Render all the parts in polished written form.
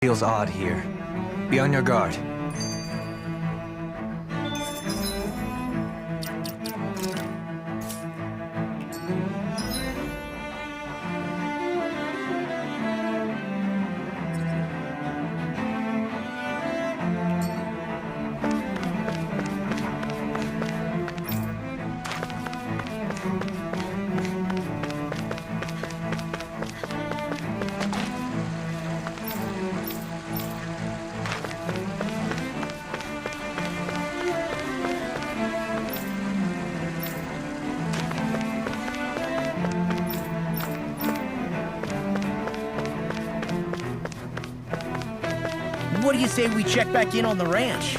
Feels odd here. Be on your guard. What do you say we check back in on the ranch?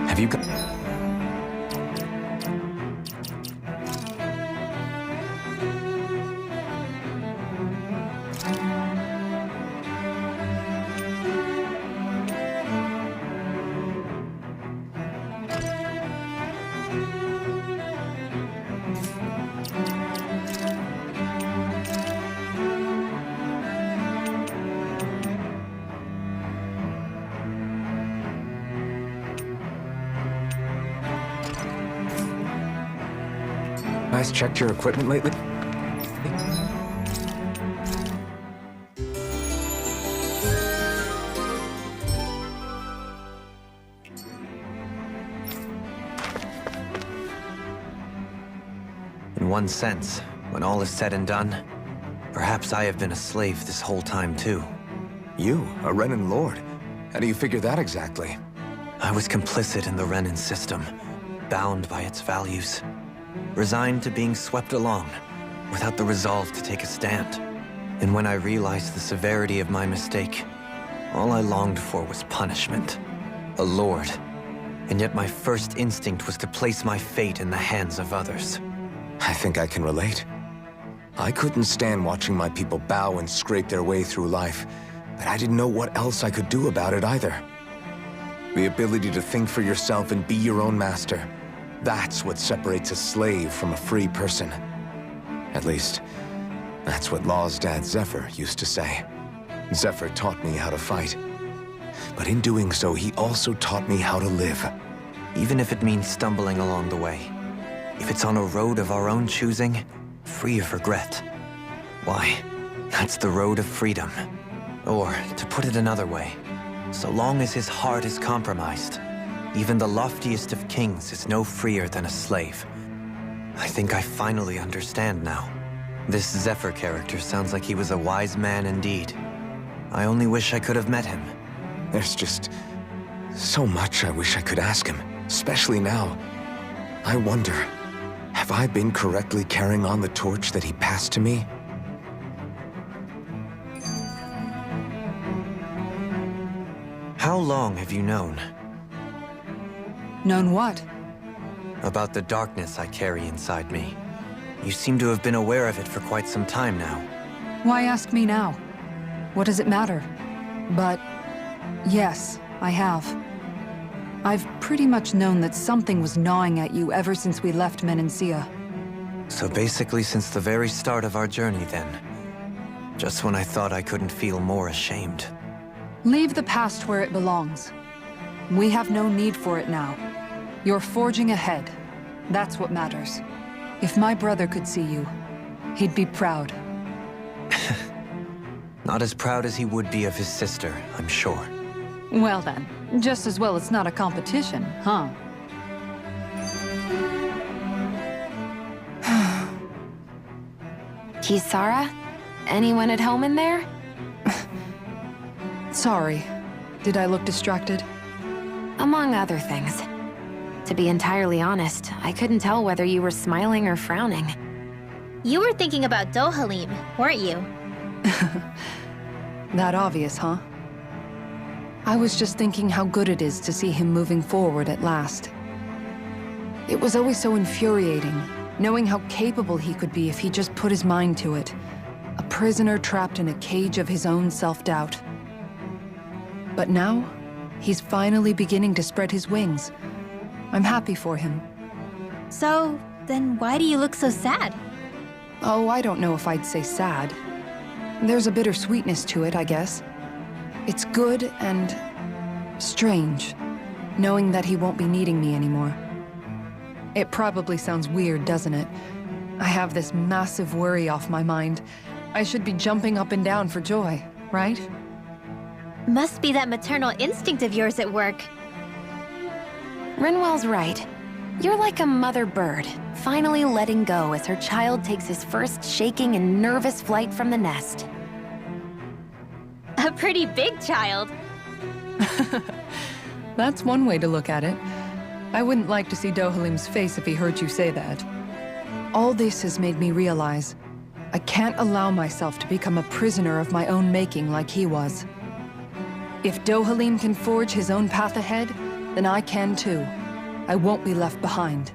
Have you got... guys checked your equipment lately? In one sense, when all is said and done, perhaps I have been a slave this whole time too. You, a Renan Lord? How do you figure that exactly? I was complicit in the Renan system, bound by its values. Resigned to being swept along, without the resolve to take a stand. And when I realized the severity of my mistake, all I longed for was punishment. A lord. And yet my first instinct was to place my fate in the hands of others. I think I can relate. I couldn't stand watching my people bow and scrape their way through life, but I didn't know what else I could do about it either. The ability to think for yourself and be your own master. That's what separates a slave from a free person. At least, that's what Law's dad Zephyr used to say. Zephyr taught me how to fight. But in doing so, he also taught me how to live. Even if it means stumbling along the way. If it's on a road of our own choosing, free of regret. Why, that's the road of freedom. Or, to put it another way, so long as his heart is compromised, even the loftiest of kings is no freer than a slave. I think I finally understand now. This Zephyr character sounds like he was a wise man indeed. I only wish I could have met him. There's just so much I wish I could ask him, especially now. I wonder, have I been correctly carrying on the torch that he passed to me? How long have you known? Known what? About the darkness I carry inside me. You seem to have been aware of it for quite some time now. Why ask me now? What does it matter? But yes, I have. I've pretty much known that something was gnawing at you ever since we left Menancia. So basically since the very start of our journey then. Just when I thought I couldn't feel more ashamed. Leave the past where it belongs. We have no need for it now. You're forging ahead. That's what matters. If my brother could see you, he'd be proud. Not as proud as he would be of his sister, I'm sure. Well then, just as well it's not a competition, huh? Kisara? Anyone at home in there? Sorry. Did I look distracted? Among other things. To be entirely honest, I couldn't tell whether you were smiling or frowning. You were thinking about Dohalim, weren't you? That obvious, huh? I was just thinking how good it is to see him moving forward at last. It was always so infuriating, knowing how capable he could be if he just put his mind to it. A prisoner trapped in a cage of his own self-doubt. But now, he's finally beginning to spread his wings. I'm happy for him. So, then why do you look so sad? Oh, I don't know if I'd say sad. There's a bittersweetness to it, I guess. It's good and strange, knowing that he won't be needing me anymore. It probably sounds weird, doesn't it? I have this massive worry off my mind. I should be jumping up and down for joy, right? Must be that maternal instinct of yours at work. Rinwell's right. You're like a mother bird, finally letting go as her child takes his first shaking and nervous flight from the nest. A pretty big child. That's one way to look at it. I wouldn't like to see Dohalim's face if he heard you say that. All this has made me realize I can't allow myself to become a prisoner of my own making like he was. If Dohalim can forge his own path ahead, then I can too. I won't be left behind.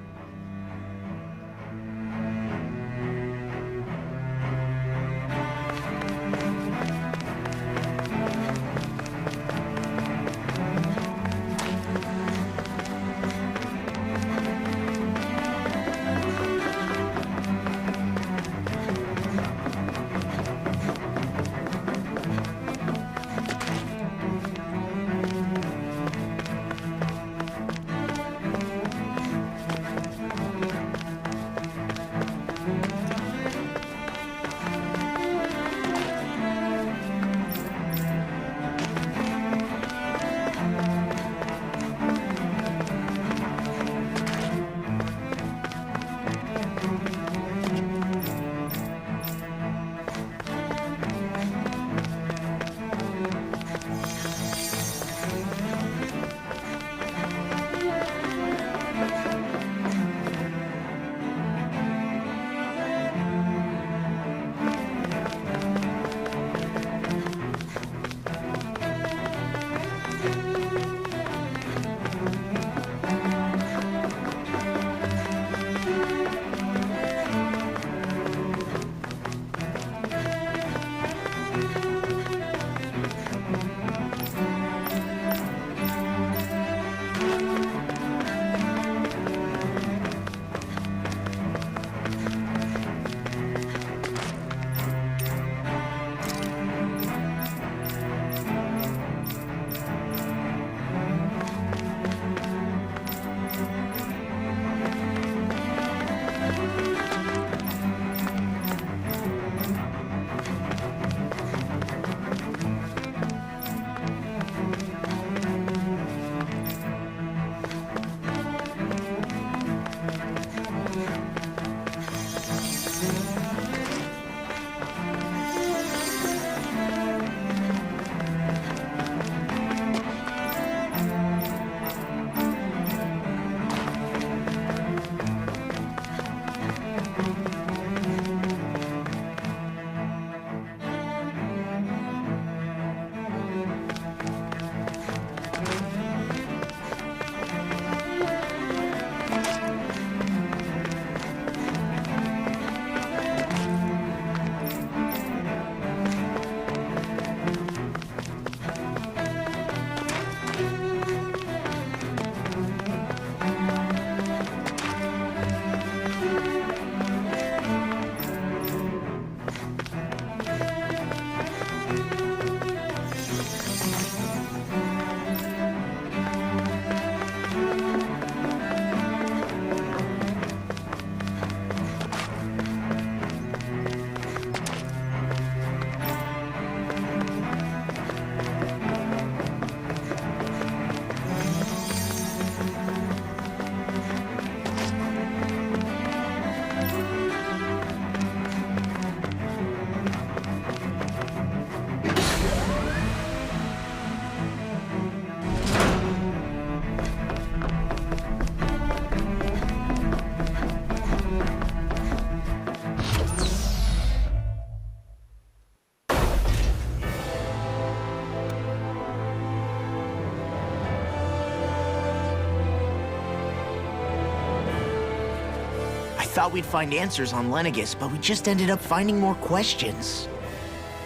thought we'd find answers on Lenegis, but we just ended up finding more questions.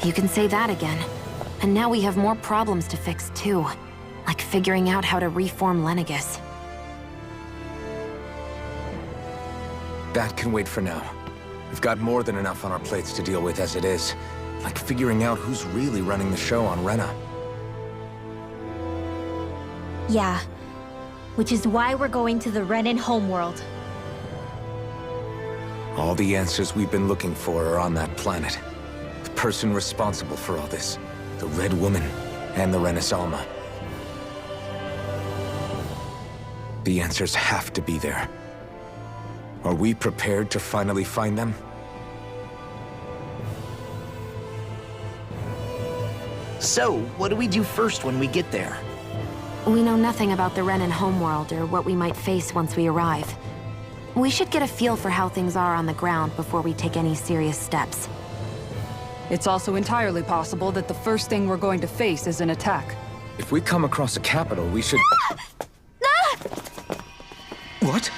You can say that again. And now we have more problems to fix, too. Like figuring out how to reform Lenegis. That can wait for now. We've got more than enough on our plates to deal with as it is. Like figuring out who's really running the show on Rena. Yeah. Which is why we're going to the Renan homeworld. All the answers we've been looking for are on that planet. The person responsible for all this. The Red Woman and the Renaissance. The answers have to be there. Are we prepared to finally find them? So, what do we do first when we get there? We know nothing about the Renan homeworld or what we might face once we arrive. We should get a feel for how things are on the ground before we take any serious steps. It's also entirely possible that the first thing we're going to face is an attack. If we come across a capital, we should... What?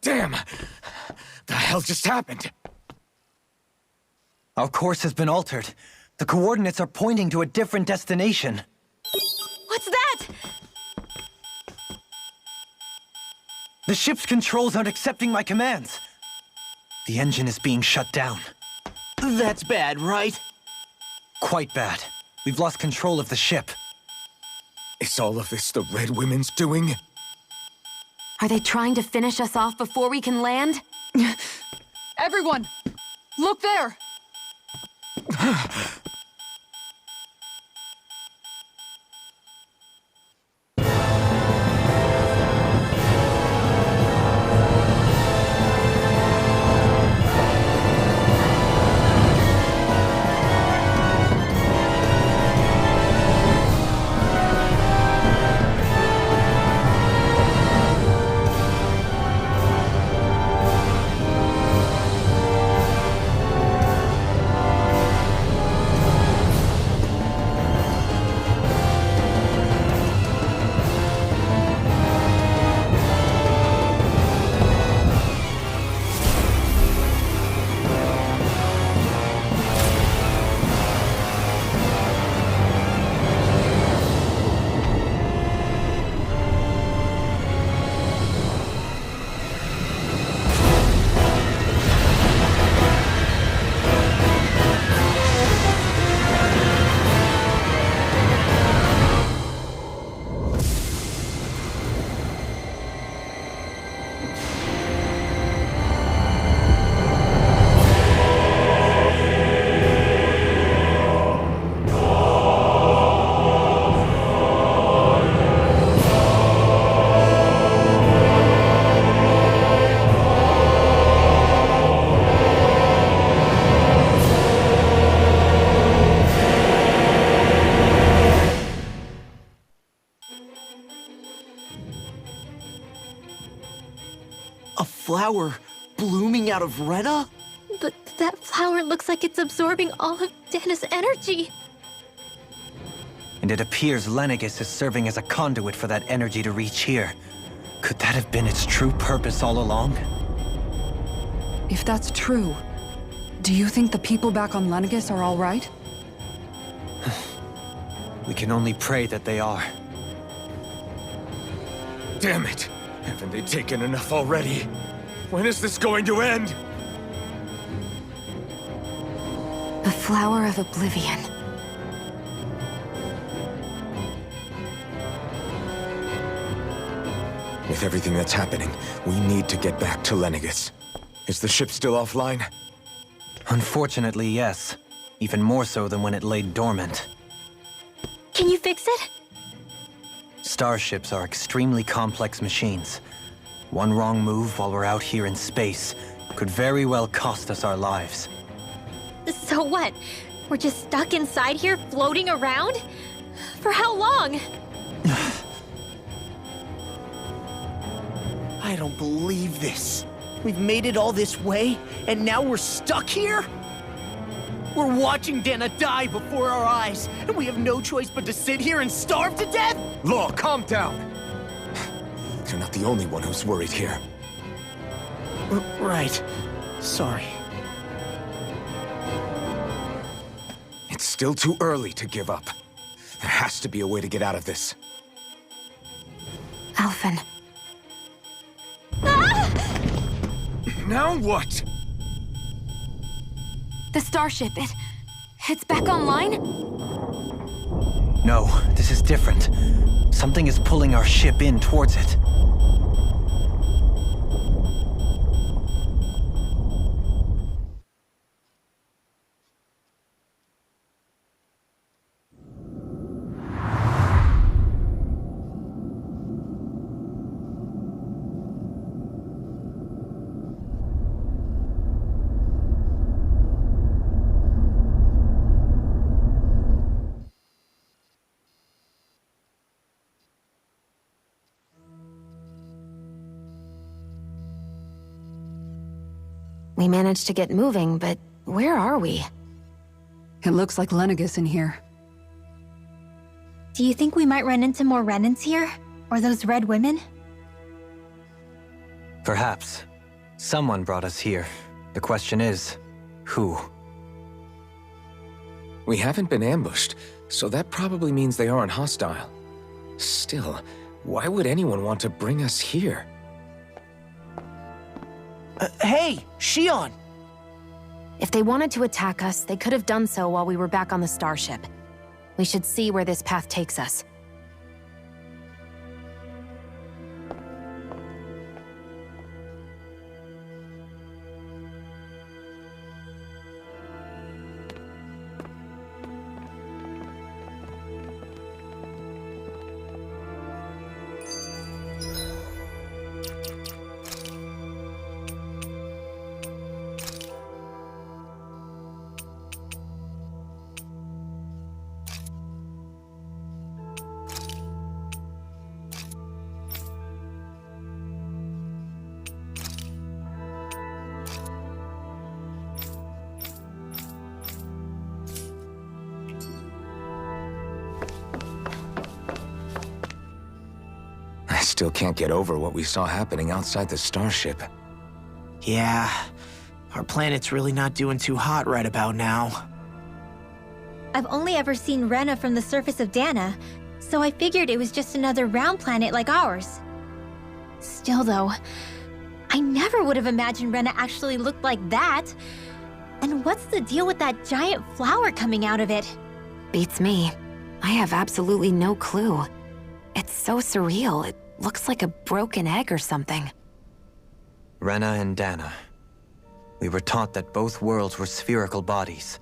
Damn! The hell just happened? Our course has been altered. The coordinates are pointing to a different destination. What's that? The ship's controls aren't accepting my commands. The engine is being shut down. That's bad, right? Quite bad. We've lost control of the ship. Is all of this the Red Women's doing? Are they trying to finish us off before we can land? Everyone! Look there! A flower blooming out of Rena? But that flower looks like it's absorbing all of Dana's energy. And it appears Lenegis is serving as a conduit for that energy to reach here. Could that have been its true purpose all along? If that's true, do you think the people back on Lenegis are all right? We can only pray that they are. Damn it! Haven't they taken enough already? When is this going to end? The Flower of Oblivion. With everything that's happening, we need to get back to Lenegis. Is the ship still offline? Unfortunately, yes. Even more so than when it lay dormant. Can you fix it? Starships are extremely complex machines. One wrong move while we're out here in space could very well cost us our lives. So what? We're just stuck inside here, floating around? For how long? I don't believe this. We've made it all this way, and now we're stuck here? We're watching Dana die before our eyes, and we have no choice but to sit here and starve to death? Law, calm down! You're not the only one who's worried here. Right. Sorry. It's still too early to give up. There has to be a way to get out of this. Alphen. Now what? The starship, it's back online? No, this is different. Something is pulling our ship in towards it. We managed to get moving, but where are we? It looks like Lenegis in here. Do you think we might run into more Renans here? Or those red women? Perhaps. Someone brought us here. The question is, who? We haven't been ambushed, so that probably means they aren't hostile. Still, why would anyone want to bring us here? Hey, Shion! If they wanted to attack us, they could have done so while we were back on the starship. We should see where this path takes us. I still can't get over what we saw happening outside the starship. Yeah, our planet's really not doing too hot right about now. I've only ever seen Rena from the surface of Dana, so I figured it was just another round planet like ours. Still though, I never would have imagined Rena actually looked like that. And what's the deal with that giant flower coming out of it? Beats me. I have absolutely no clue. It's so surreal. It looks like a broken egg or something. Rena and Dana. We were taught that both worlds were spherical bodies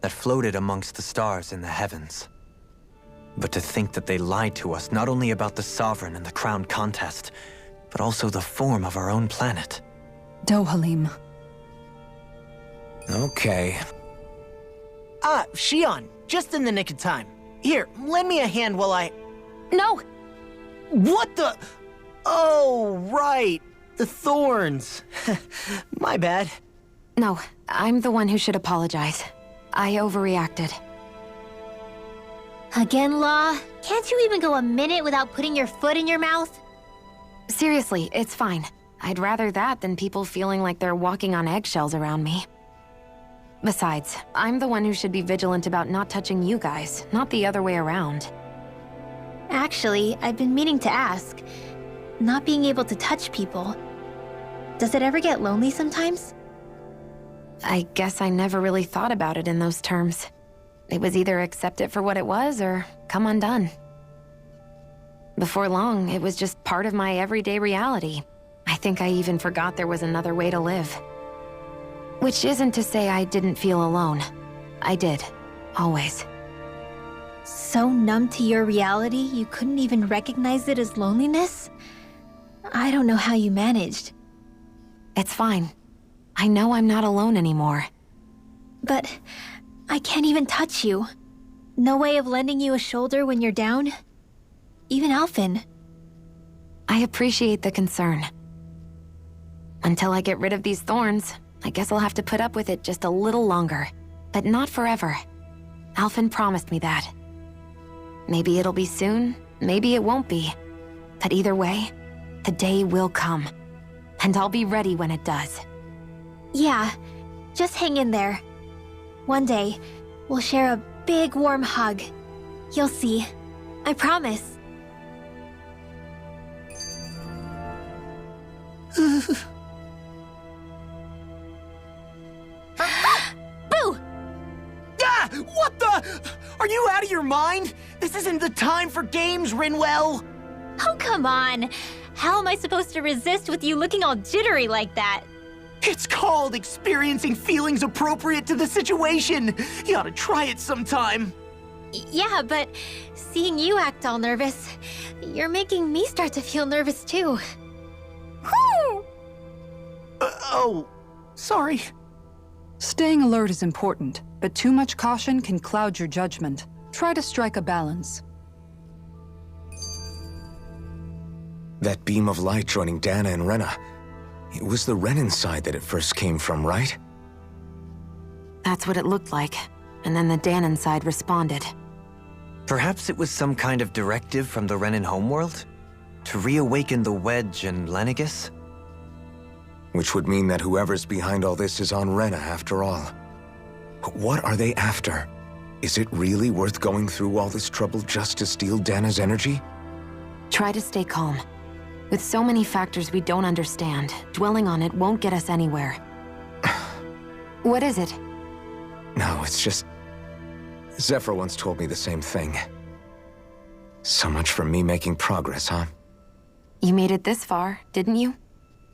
that floated amongst the stars in the heavens. But to think that they lied to us not only about the Sovereign and the Crown contest, but also the form of our own planet. Dohalim. Okay. Ah, Shion, just in the nick of time. Here, lend me a hand while I... No! What the... Oh, right. The thorns. My bad. No, I'm the one who should apologize. I overreacted. Again, Law? Can't you even go a minute without putting your foot in your mouth? Seriously, it's fine. I'd rather that than people feeling like they're walking on eggshells around me. Besides, I'm the one who should be vigilant about not touching you guys, not the other way around. Actually, I've been meaning to ask. Not being able to touch people, does it ever get lonely sometimes? I guess I never really thought about it in those terms. It was either accept it for what it was or come undone. Before long, it was just part of my everyday reality. I think I even forgot there was another way to live. Which isn't to say I didn't feel alone. I did. Always. So numb to your reality, you couldn't even recognize it as loneliness? I don't know how you managed. It's fine. I know I'm not alone anymore. But I can't even touch you. No way of lending you a shoulder when you're down? Even Alphen. I appreciate the concern. Until I get rid of these thorns, I guess I'll have to put up with it just a little longer. But not forever. Alphen promised me that. Maybe it'll be soon, maybe it won't be. But either way, the day will come. And I'll be ready when it does. Yeah, just hang in there. One day, we'll share a big warm hug. You'll see. I promise. Boo! Ah! What the? Are you out of your mind? This isn't the time for games, Rinwell! Oh, come on. How am I supposed to resist with you looking all jittery like that? It's called experiencing feelings appropriate to the situation. You ought to try it sometime. Yeah, but seeing you act all nervous, you're making me start to feel nervous too. Oh, sorry. Staying alert is important, but too much caution can cloud your judgment. Try to strike a balance. That beam of light joining Dana and Rena. It was the Renan side that it first came from, right? That's what it looked like. And then the Danon side responded. Perhaps it was some kind of directive from the Renan homeworld? To reawaken the Wedge and Lenegis? Which would mean that whoever's behind all this is on Rena after all. But what are they after? Is it really worth going through all this trouble just to steal Dana's energy? Try to stay calm. With so many factors we don't understand, dwelling on it won't get us anywhere. What is it? No, it's just... Zephyr once told me the same thing. So much for me making progress, huh? You made it this far, didn't you?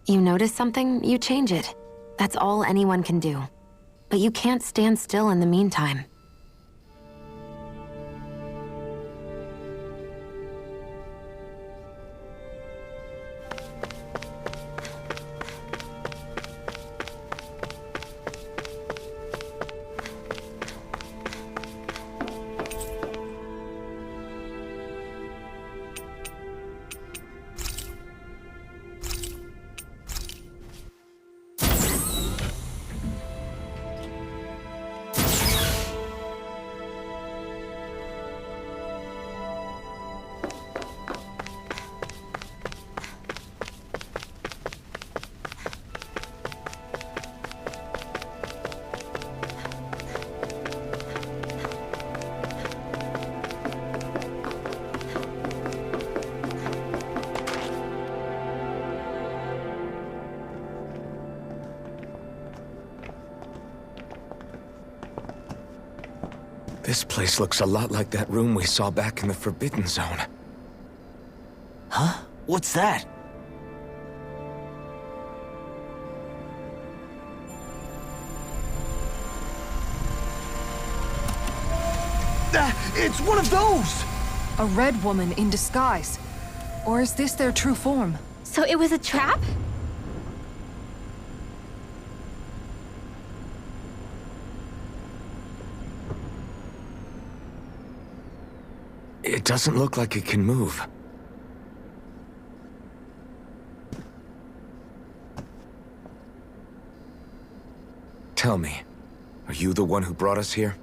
You notice something, you change it. That's all anyone can do. But you can't stand still in the meantime. This place looks a lot like that room we saw back in the Forbidden Zone. Huh? What's that? It's one of those! A red woman in disguise. Or is this their true form? So it was a trap? It doesn't look like it can move. Tell me, are you the one who brought us here?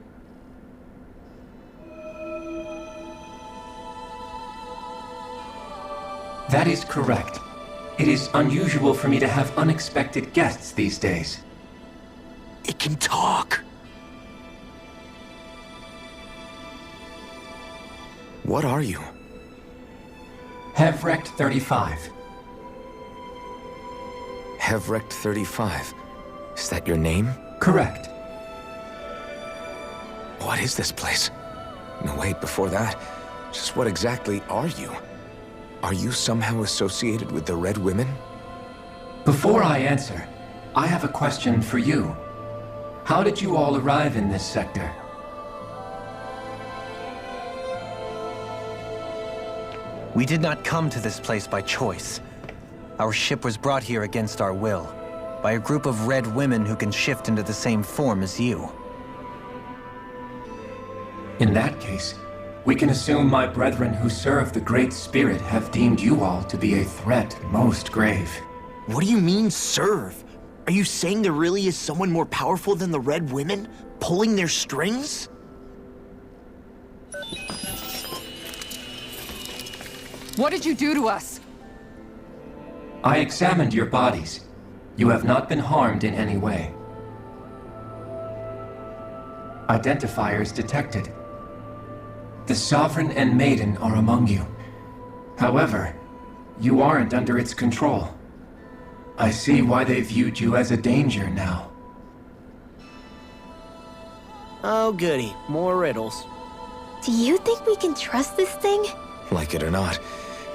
That is correct. It is unusual for me to have unexpected guests these days. It can talk. What are you? Hevrect 35. Hevrect 35. Is that your name? Correct. What is this place? No, wait, before that, just what exactly are you? Are you somehow associated with the Red Women? Before I answer, I have a question for you. How did you all arrive in this sector? We did not come to this place by choice. Our ship was brought here against our will, by a group of red women who can shift into the same form as you. In that case, we can assume my brethren who serve the Great Spirit have deemed you all to be a threat most grave. What do you mean, serve? Are you saying there really is someone more powerful than the Red Women, pulling their strings? What did you do to us? I examined your bodies. You have not been harmed in any way. Identifiers detected. The Sovereign and Maiden are among you. However, you aren't under its control. I see why they viewed you as a danger now. Oh goody, more riddles. Do you think we can trust this thing? Like it or not,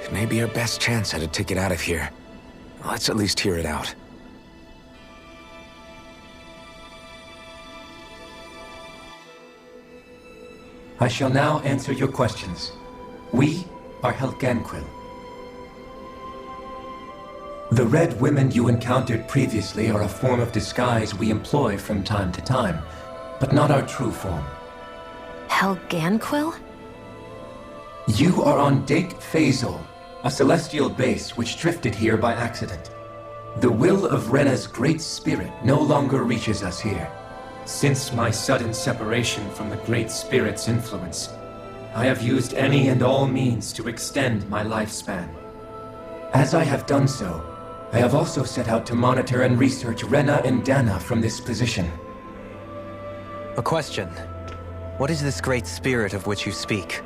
it may be our best chance at a ticket out of here. Let's at least hear it out. I shall now answer your questions. We are Helganquil. The Red Women you encountered previously are a form of disguise we employ from time to time, but not our true form. Helganquil? You are on Dake Phasol, a celestial base which drifted here by accident. The will of Rena's great spirit no longer reaches us here. Since my sudden separation from the Great Spirit's influence, I have used any and all means to extend my lifespan. As I have done so, I have also set out to monitor and research Rena and Dana from this position. A question. What is this great spirit of which you speak?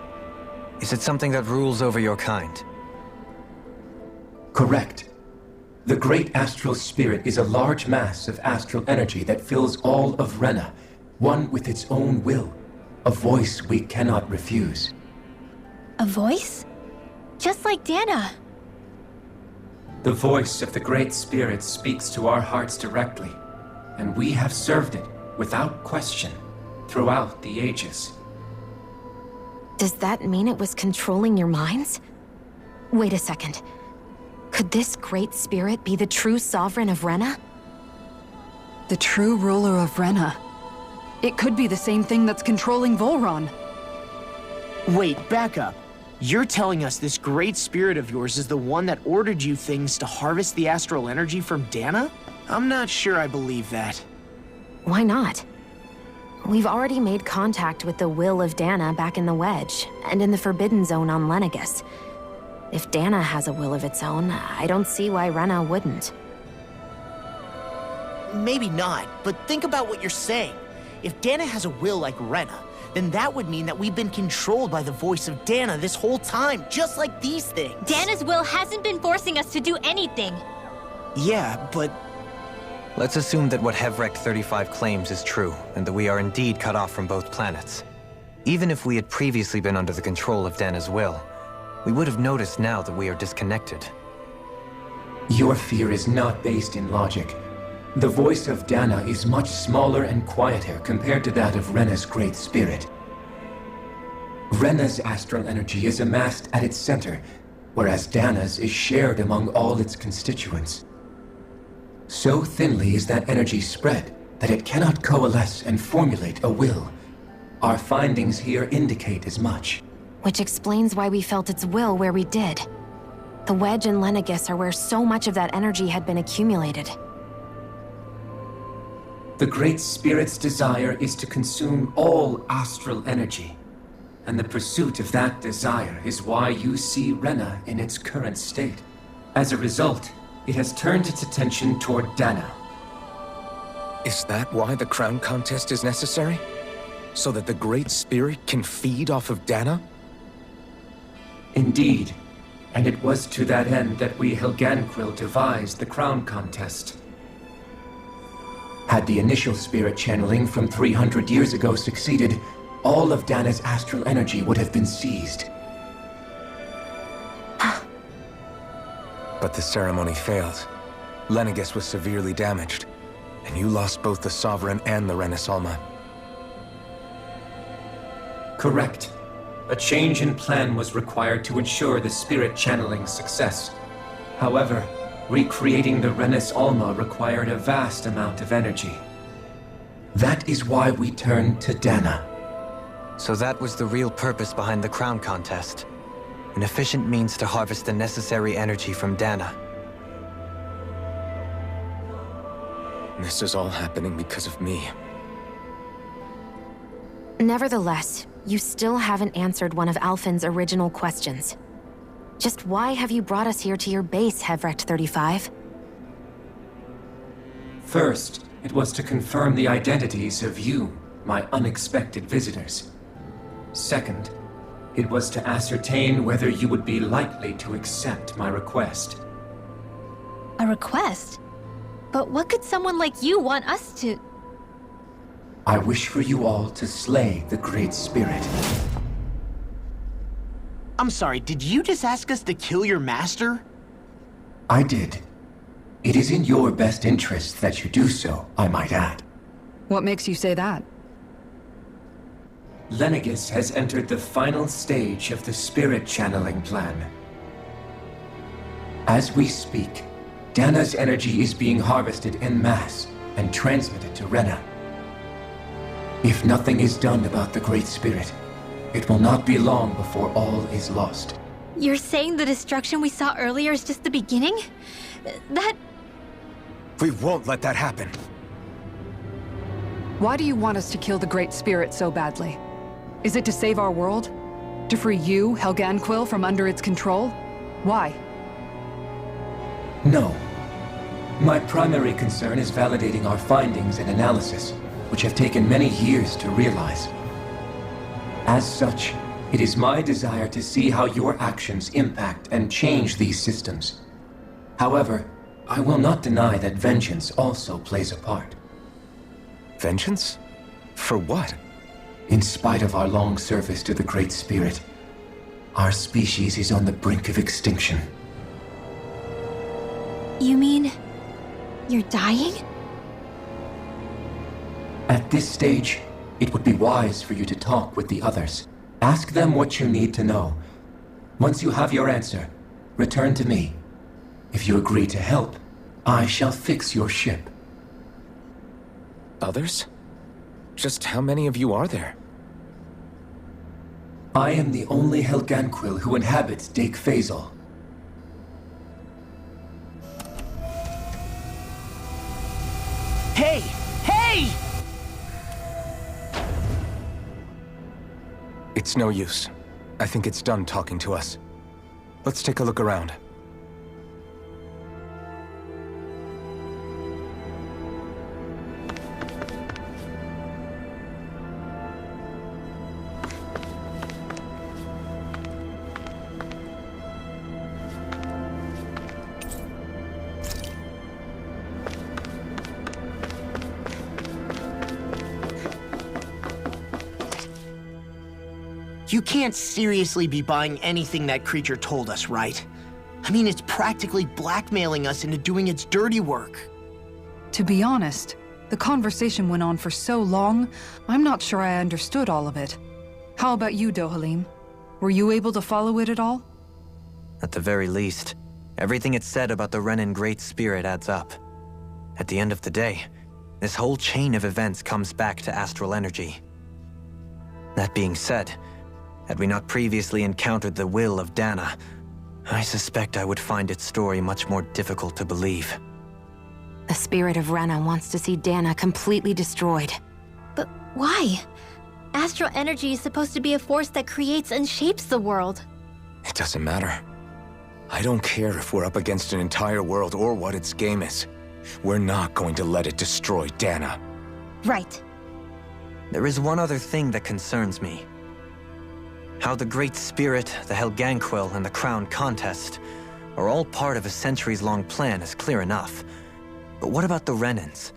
Is it something that rules over your kind? Correct. The Great Astral Spirit is a large mass of astral energy that fills all of Rena, one with its own will, a voice we cannot refuse. A voice? Just like Dana. The voice of the Great Spirit speaks to our hearts directly, and we have served it, without question, throughout the ages. Does that mean it was controlling your minds? Wait a second. Could this Great Spirit be the true Sovereign of Rena? The true ruler of Rena. It could be the same thing that's controlling Volron. Wait, back up. You're telling us this great spirit of yours is the one that ordered you things to harvest the astral energy from Dana? I'm not sure I believe that. Why not? We've already made contact with the will of Dana back in the Wedge, and in the Forbidden Zone on Lenegus. If Dana has a will of its own, I don't see why Rena wouldn't. Maybe not, but think about what you're saying. If Dana has a will like Rena, then that would mean that we've been controlled by the voice of Dana this whole time, just like these things. Dana's will hasn't been forcing us to do anything. Yeah, but Let's assume that what Hevrek 35 claims is true, and that we are indeed cut off from both planets. Even if we had previously been under the control of Dana's will, we would have noticed now that we are disconnected. Your fear is not based in logic. The voice of Dana is much smaller and quieter compared to that of Rena's Great Spirit. Rena's astral energy is amassed at its center, whereas Dana's is shared among all its constituents. So thinly is that energy spread that it cannot coalesce and formulate a will. Our findings here indicate as much. Which explains why we felt its will where we did. The Wedge and Lenegus are where so much of that energy had been accumulated. The Great Spirit's desire is to consume all astral energy. And the pursuit of that desire is why you see Rena in its current state. As a result, it has turned its attention toward Dana. Is that why the crown contest is necessary? So that the Great Spirit can feed off of Dana? Indeed. And it was to that end that we Helganquil devised the crown contest. Had the initial spirit channeling from 300 years ago succeeded, all of Dana's astral energy would have been seized. But the ceremony failed. Lenegis was severely damaged, and you lost both the Sovereign and the Renis Alma. Correct. A change in plan was required to ensure the spirit channeling's success. However, recreating the Renis Alma required a vast amount of energy. That is why we turned to Dana. So that was the real purpose behind the crown contest. An efficient means to harvest the necessary energy from Dana. This is all happening because of me. Nevertheless, you still haven't answered one of Alphen's original questions. Just why have you brought us here to your base, Hevrecht 35? First, it was to confirm the identities of you, my unexpected visitors. Second, it was to ascertain whether you would be likely to accept my request. A request? But what could someone like you want us to... I wish for you all to slay the Great Spirit. I'm sorry, did you just ask us to kill your master? I did. It is in your best interest that you do so, I might add. What makes you say that? Lenegis has entered the final stage of the spirit channeling plan. As we speak, Dana's energy is being harvested en masse and transmitted to Rena. If nothing is done about the Great Spirit, it will not be long before all is lost. You're saying the destruction we saw earlier is just the beginning? That... We won't let that happen. Why do you want us to kill the Great Spirit so badly? Is it to save our world? To free you, Helganquil, from under its control? Why? No. My primary concern is validating our findings and analysis, which have taken many years to realize. As such, it is my desire to see how your actions impact and change these systems. However, I will not deny that vengeance also plays a part. Vengeance? For what? In spite of our long service to the Great Spirit, our species is on the brink of extinction. You mean... you're dying? At this stage, it would be wise for you to talk with the others. Ask them what you need to know. Once you have your answer, return to me. If you agree to help, I shall fix your ship. Others? Just how many of you are there? I am the only Helganquil who inhabits Dake Faisal. Hey! Hey! It's no use. I think it's done talking to us. Let's take a look around. You can't seriously be buying anything that creature told us, right? I mean, it's practically blackmailing us into doing its dirty work. To be honest, the conversation went on for so long, I'm not sure I understood all of it. How about you, Dohalim? Were you able to follow it at all? At the very least, everything it said about the Renin Great Spirit adds up. At the end of the day, this whole chain of events comes back to astral energy. That being said, had we not previously encountered the will of Dana, I suspect I would find its story much more difficult to believe. The spirit of Rena wants to see Dana completely destroyed. But why? Astral energy is supposed to be a force that creates and shapes the world. It doesn't matter. I don't care if we're up against an entire world or what its game is. We're not going to let it destroy Dana. Right. There is one other thing that concerns me. How the Great Spirit, the Helganquil, and the Crown Contest are all part of a centuries-long plan is clear enough. But what about the Renins?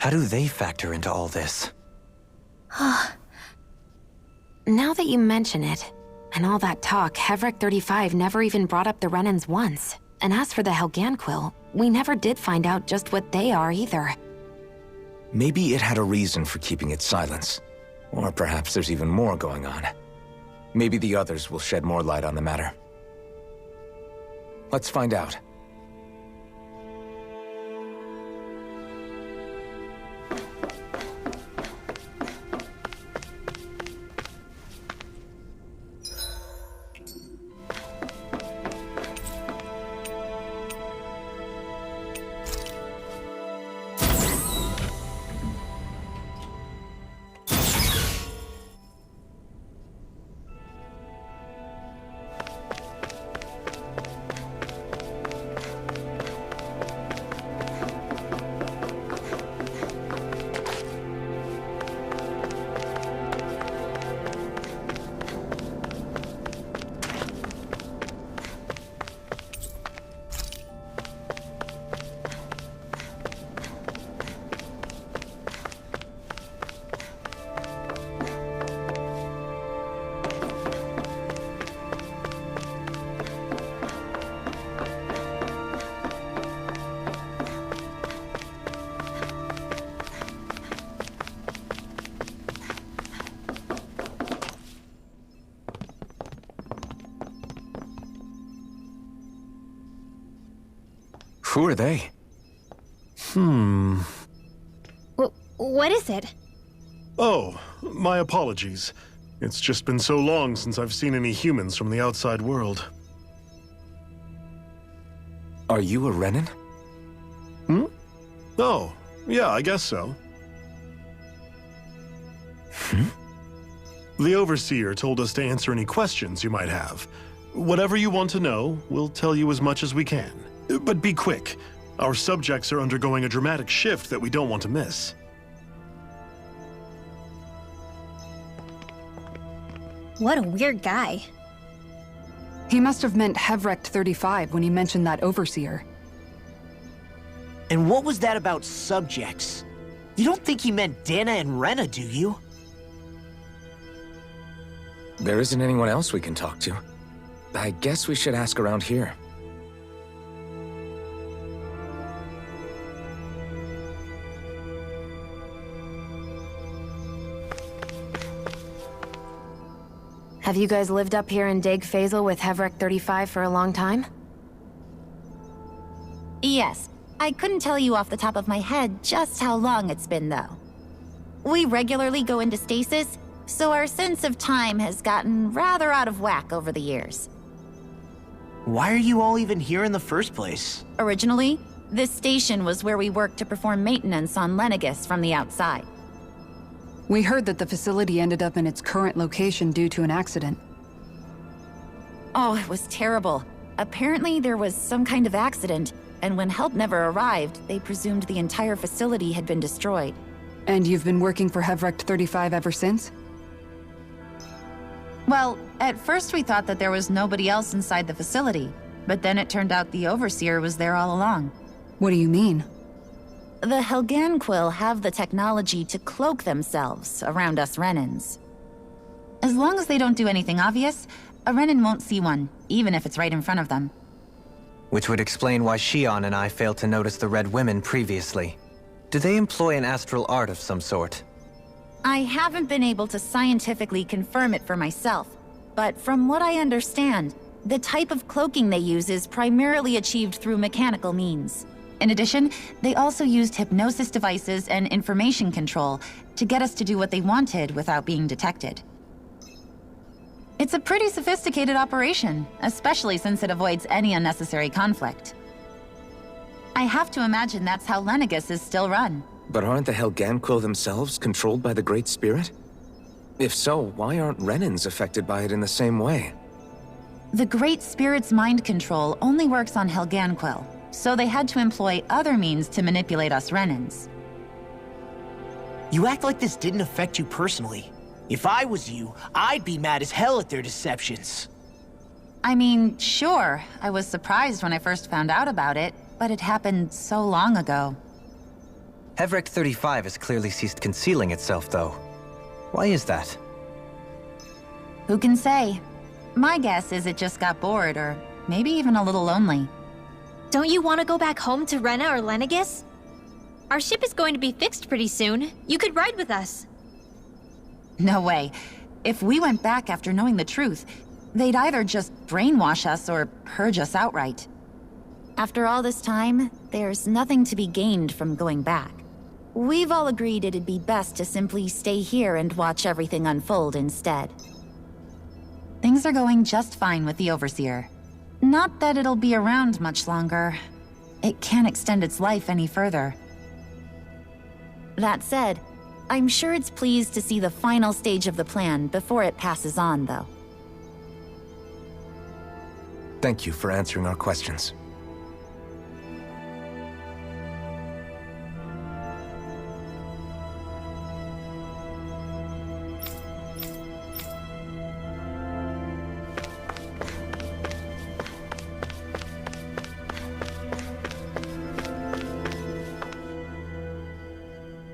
How do they factor into all this? Now that you mention it, and all that talk, Hevrek 35 never even brought up the Renans once. And as for the Helganquil, we never did find out just what they are either. Maybe it had a reason for keeping its silence. Or perhaps there's even more going on. Maybe the others will shed more light on the matter. Let's find out. Who are they? What is it? Oh, my apologies. It's just been so long since I've seen any humans from the outside world. Are you a Renan? Oh, yeah, I guess so. The Overseer told us to answer any questions you might have. Whatever you want to know, we'll tell you as much as we can. But be quick. Our subjects are undergoing a dramatic shift that we don't want to miss. What a weird guy. He must have meant Hevrek 35 when he mentioned that Overseer. And what was that about subjects? You don't think he meant Dana and Rena, do you? There isn't anyone else we can talk to. I guess we should ask around here. Have you guys lived up here in Deg Faisal with Hevrek 35 for a long time? Yes. I couldn't tell you off the top of my head just how long it's been, though. We regularly go into stasis, so our sense of time has gotten rather out of whack over the years. Why are you all even here in the first place? Originally, this station was where we worked to perform maintenance on Lenegis from the outside. We heard that the facility ended up in its current location due to an accident. Oh, it was terrible. Apparently there was some kind of accident, and when help never arrived, they presumed the entire facility had been destroyed. And you've been working for Hevrek 35 ever since? Well, at first we thought that there was nobody else inside the facility, but then it turned out the Overseer was there all along. What do you mean? The Helganquil have the technology to cloak themselves around us Renans. As long as they don't do anything obvious, a Renan won't see one, even if it's right in front of them. Which would explain why Shion and I failed to notice the Red Women previously. Do they employ an astral art of some sort? I haven't been able to scientifically confirm it for myself, but from what I understand, the type of cloaking they use is primarily achieved through mechanical means. In addition, they also used hypnosis devices and information control to get us to do what they wanted without being detected. It's a pretty sophisticated operation, especially since it avoids any unnecessary conflict. I have to imagine that's how Lenegis is still run. But aren't the Helganquil themselves controlled by the Great Spirit? If so, why aren't Renans affected by it in the same way? The Great Spirit's mind control only works on Helganquil, so they had to employ other means to manipulate us Renans. You act like this didn't affect you personally. If I was you, I'd be mad as hell at their deceptions. I mean, sure, I was surprised when I first found out about it, but it happened so long ago. Hevrek 35 has clearly ceased concealing itself, though. Why is that? Who can say? My guess is it just got bored, or maybe even a little lonely. Don't you want to go back home to Rena or Lenegis? Our ship is going to be fixed pretty soon. You could ride with us. No way. If we went back after knowing the truth, they'd either just brainwash us or purge us outright. After all this time, there's nothing to be gained from going back. We've all agreed it'd be best to simply stay here and watch everything unfold instead. Things are going just fine with the Overseer. Not that it'll be around much longer. It can't extend its life any further. That said, I'm sure it's pleased to see the final stage of the plan before it passes on, though. Thank you for answering our questions.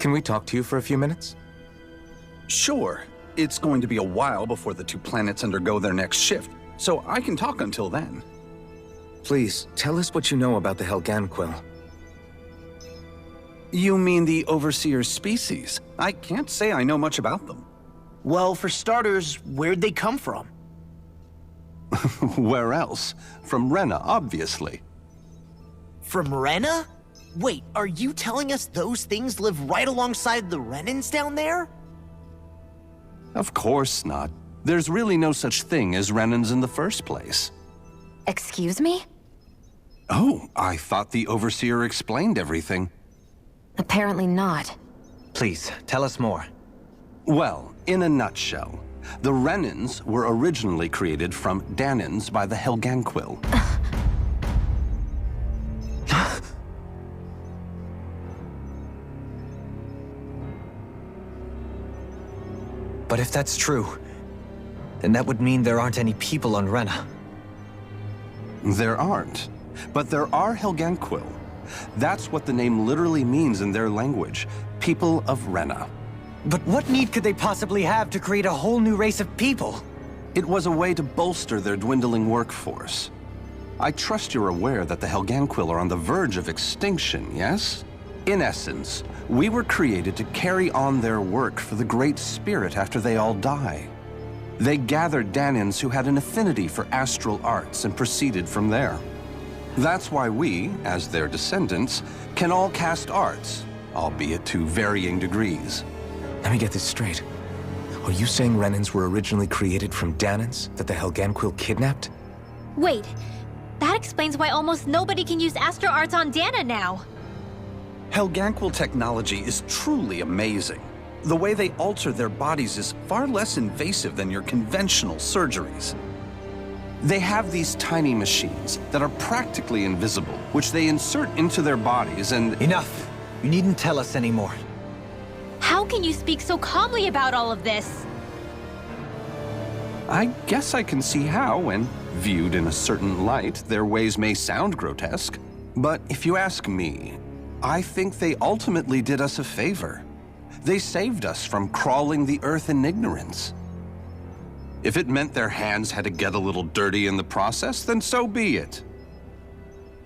Can we talk to you for a few minutes? Sure. It's going to be a while before the two planets undergo their next shift, so I can talk until then. Please, tell us what you know about the Helganquil. You mean the Overseer's species? I can't say I know much about them. Well, for starters, where'd they come from? Where else? From Rena, obviously. From Rena? Wait, are you telling us those things live right alongside the Renans down there? Of course not. There's really no such thing as Renans in the first place. Excuse me? Oh, I thought the Overseer explained everything. Apparently not. Please, tell us more. Well, in a nutshell, the Renans were originally created from Danans by the Helganquil. But if that's true, then that would mean there aren't any people on Rena. There aren't. But there are Helganquil. That's what the name literally means in their language. People of Rena. But what need could they possibly have to create a whole new race of people? It was a way to bolster their dwindling workforce. I trust you're aware that the Helganquil are on the verge of extinction, yes? In essence, we were created to carry on their work for the Great Spirit after they all die. They gathered Danans who had an affinity for astral arts and proceeded from there. That's why we, as their descendants, can all cast arts, albeit to varying degrees. Let me get this straight. Are you saying Renans were originally created from Danans that the Helganquil kidnapped? Wait, that explains why almost nobody can use astral arts on Dana now. Helganquil technology is truly amazing. The way they alter their bodies is far less invasive than your conventional surgeries. They have these tiny machines that are practically invisible, which they insert into their bodies and— Enough! You needn't tell us anymore. How can you speak so calmly about all of this? I guess I can see how, when viewed in a certain light, their ways may sound grotesque. But if you ask me, I think they ultimately did us a favor. They saved us from crawling the earth in ignorance. If it meant their hands had to get a little dirty in the process, then so be it.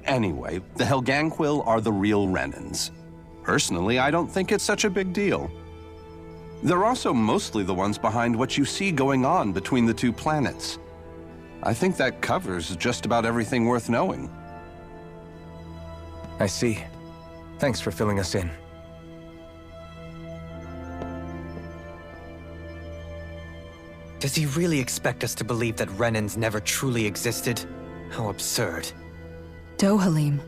Anyway, the Helganquil are the real Renans. Personally, I don't think it's such a big deal. They're also mostly the ones behind what you see going on between the two planets. I think that covers just about everything worth knowing. I see. Thanks for filling us in. Does he really expect us to believe that Renans never truly existed? How absurd. Dohalim.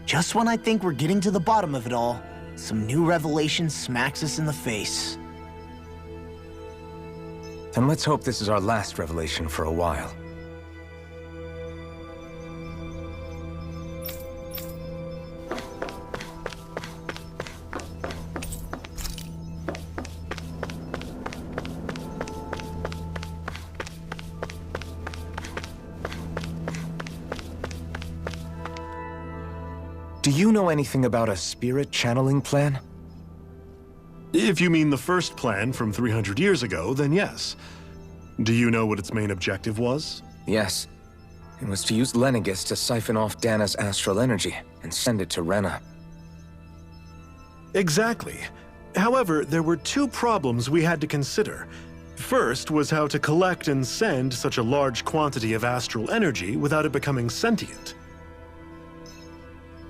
Just when I think we're getting to the bottom of it all, some new revelation smacks us in the face. Then let's hope this is our last revelation for a while. Do you know anything about a spirit channeling plan? If you mean the first plan from 300 years ago, then yes. Do you know what its main objective was? Yes. It was to use Lenegis to siphon off Dana's astral energy and send it to Rena. Exactly. However, there were two problems we had to consider. First was how to collect and send such a large quantity of astral energy without it becoming sentient.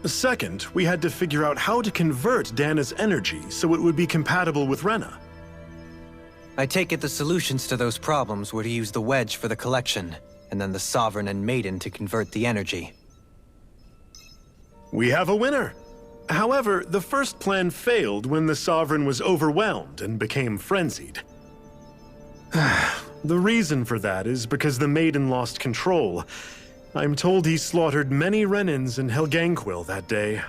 Second, we had to figure out how to convert Dana's energy so it would be compatible with Rena. I take it the solutions to those problems were to use the wedge for the collection, and then the Sovereign and Maiden to convert the energy. We have a winner! However, the first plan failed when the Sovereign was overwhelmed and became frenzied. The reason for that is because the Maiden lost control. I'm told he slaughtered many Renans in Helganquil that day.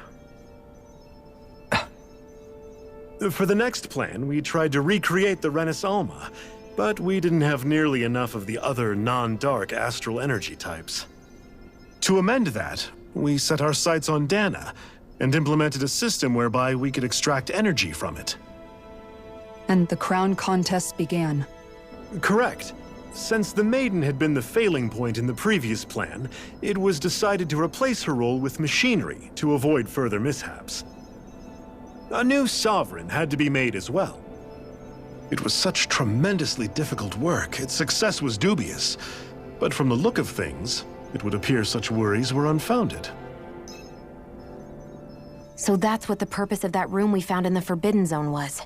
For the next plan, we tried to recreate the Renis Alma, but we didn't have nearly enough of the other non-dark astral energy types. To amend that, we set our sights on Dana, and implemented a system whereby we could extract energy from it. And the crown contest began. Correct. Since the Maiden had been the failing point in the previous plan, it was decided to replace her role with machinery to avoid further mishaps. A new Sovereign had to be made as well. It was such tremendously difficult work, its success was dubious. But from the look of things, it would appear such worries were unfounded. So that's what the purpose of that room we found in the Forbidden Zone was.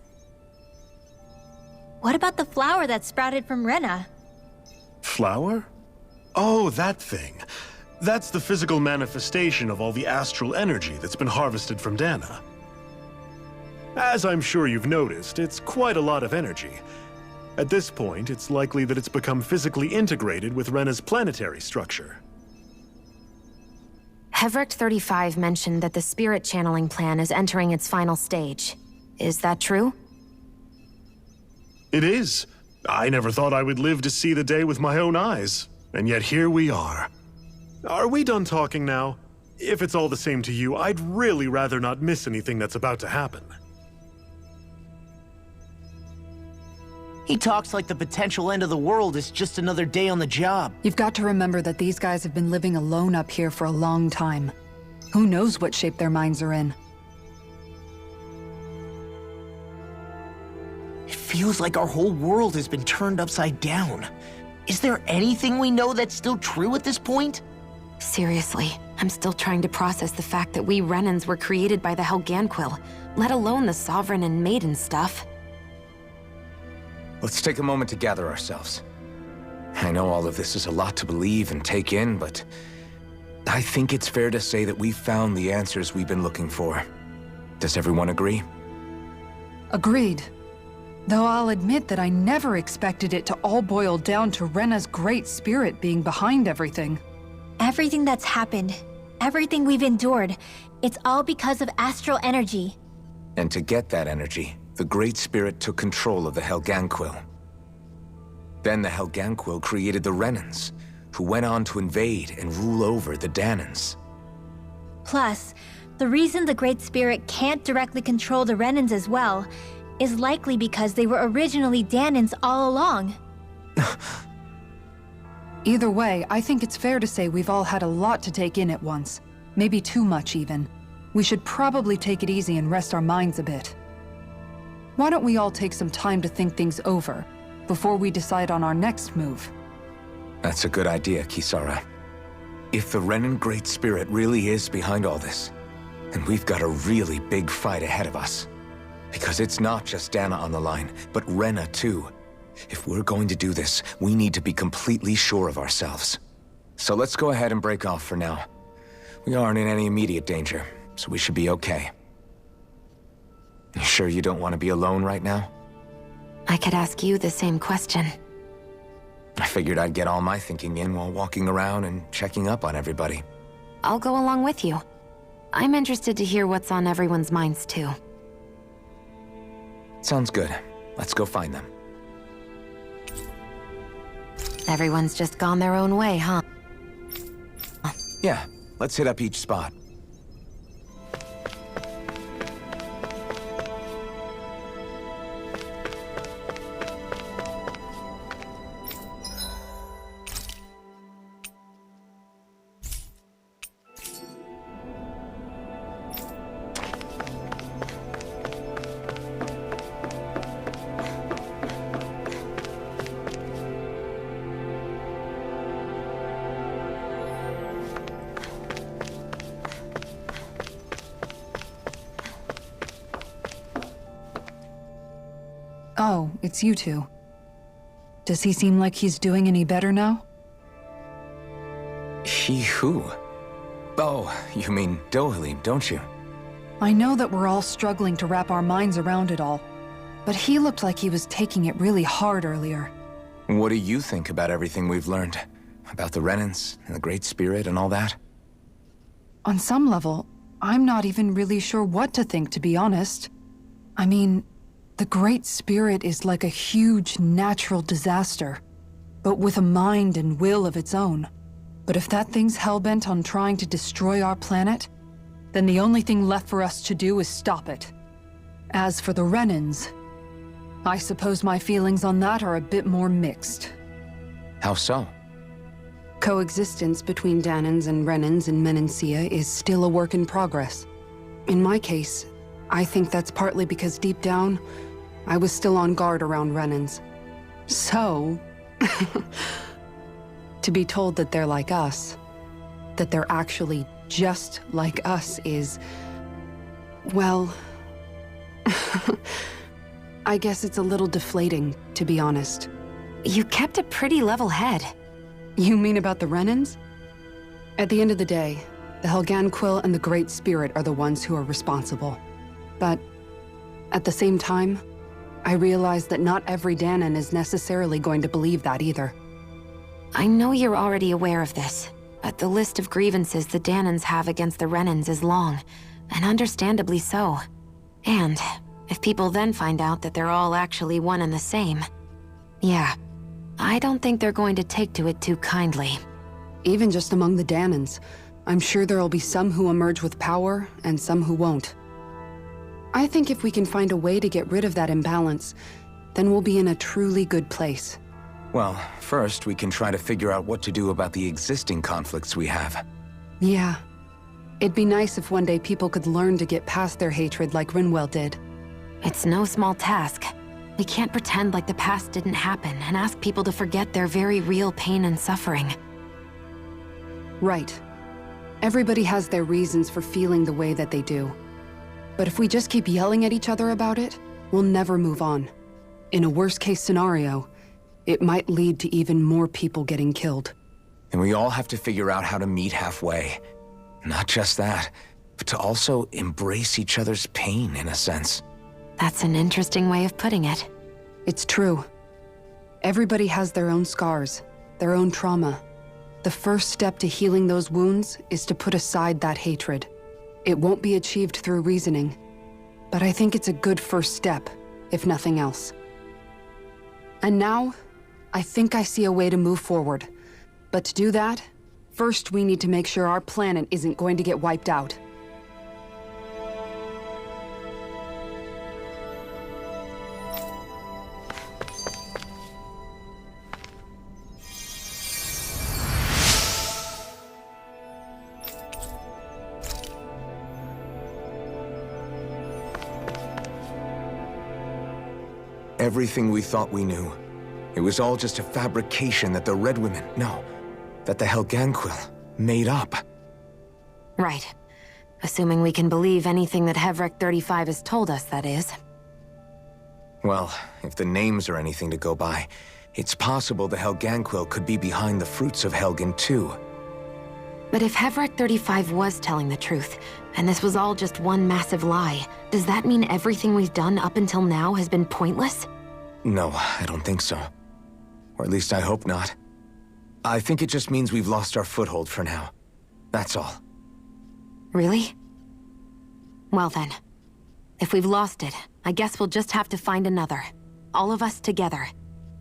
What about the flower that sprouted from Rena? Flower? Oh, that thing. That's the physical manifestation of all the astral energy that's been harvested from Dana. As I'm sure you've noticed, it's quite a lot of energy. At this point, it's likely that it's become physically integrated with Rena's planetary structure. Hevricht 35 mentioned that the spirit channeling plan is entering its final stage. Is that true? It is. I never thought I would live to see the day with my own eyes, and yet here we are. Are we done talking now? If it's all the same to you, I'd really rather not miss anything that's about to happen. He talks like the potential end of the world is just another day on the job. You've got to remember that these guys have been living alone up here for a long time. Who knows what shape their minds are in? It feels like our whole world has been turned upside down. Is there anything we know that's still true at this point? Seriously, I'm still trying to process the fact that we Renans were created by the Helganquil, let alone the Sovereign and Maiden stuff. Let's take a moment to gather ourselves. I know all of this is a lot to believe and take in, but I think it's fair to say that we've found the answers we've been looking for. Does everyone agree? Agreed. Though I'll admit that I never expected it to all boil down to Rena's great spirit being behind everything. Everything that's happened, everything we've endured, it's all because of astral energy. And to get that energy, the Great Spirit took control of the Helganquil. Then the Helganquil created the Renans, who went on to invade and rule over the Danans. Plus, the reason the Great Spirit can't directly control the Renans as well is likely because they were originally Danans all along. Either way, I think it's fair to say we've all had a lot to take in at once. Maybe too much, even. We should probably take it easy and rest our minds a bit. Why don't we all take some time to think things over, before we decide on our next move? That's a good idea, Kisara. If the Renan Great Spirit really is behind all this, then we've got a really big fight ahead of us. Because it's not just Dana on the line, but Rena too. If we're going to do this, we need to be completely sure of ourselves. So let's go ahead and break off for now. We aren't in any immediate danger, so we should be okay. You sure you don't want to be alone right now? I could ask you the same question. I figured I'd get all my thinking in while walking around and checking up on everybody. I'll go along with you. I'm interested to hear what's on everyone's minds too. Sounds good. Let's go find them. Everyone's just gone their own way, huh? Yeah, let's hit up each spot. Oh, it's you two. Does he seem like he's doing any better now? He who? Oh, you mean Dohalim, don't you? I know that we're all struggling to wrap our minds around it all, but he looked like he was taking it really hard earlier. What do you think about everything we've learned? About the Renans and the Great Spirit and all that? On some level, I'm not even really sure what to think, to be honest. I mean, the Great Spirit is like a huge natural disaster, but with a mind and will of its own. But if that thing's hellbent on trying to destroy our planet, then the only thing left for us to do is stop it. As for the Renans, I suppose my feelings on that are a bit more mixed. How so? Coexistence between Danans and Renans in Menancia is still a work in progress. In my case, I think that's partly because deep down, I was still on guard around Renans. So, to be told that they're like us, that they're actually just like us is, well, I guess it's a little deflating, to be honest. You kept a pretty level head. You mean about the Renans? At the end of the day, the Helganquil and the Great Spirit are the ones who are responsible. But at the same time, I realize that not every Danan is necessarily going to believe that either. I know you're already aware of this, but the list of grievances the Danans have against the Renans is long, and understandably so. And if people then find out that they're all actually one and the same, yeah, I don't think they're going to take to it too kindly. Even just among the Danans, I'm sure there'll be some who emerge with power and some who won't. I think if we can find a way to get rid of that imbalance, then we'll be in a truly good place. Well, first we can try to figure out what to do about the existing conflicts we have. Yeah. It'd be nice if one day people could learn to get past their hatred like Rinwell did. It's no small task. We can't pretend like the past didn't happen and ask people to forget their very real pain and suffering. Right. Everybody has their reasons for feeling the way that they do. But if we just keep yelling at each other about it, we'll never move on. In a worst-case scenario, it might lead to even more people getting killed. And we all have to figure out how to meet halfway. Not just that, but to also embrace each other's pain, in a sense. That's an interesting way of putting it. It's true. Everybody has their own scars, their own trauma. The first step to healing those wounds is to put aside that hatred. It won't be achieved through reasoning, but I think it's a good first step, if nothing else. And now, I think I see a way to move forward. But to do that, first we need to make sure our planet isn't going to get wiped out. Everything we thought we knew, it was all just a fabrication that the Red Women, no, that the Helganquil made up. Right. Assuming we can believe anything that Hevrek 35 has told us, that is. Well, if the names are anything to go by, it's possible the Helganquil could be behind the fruits of Helgen too. But if Hevrek 35 was telling the truth, and this was all just one massive lie, does that mean everything we've done up until now has been pointless? No, I don't think so. Or at least I hope not. I think it just means we've lost our foothold for now. That's all. Really? Well then, if we've lost it, I guess we'll just have to find another. All of us together.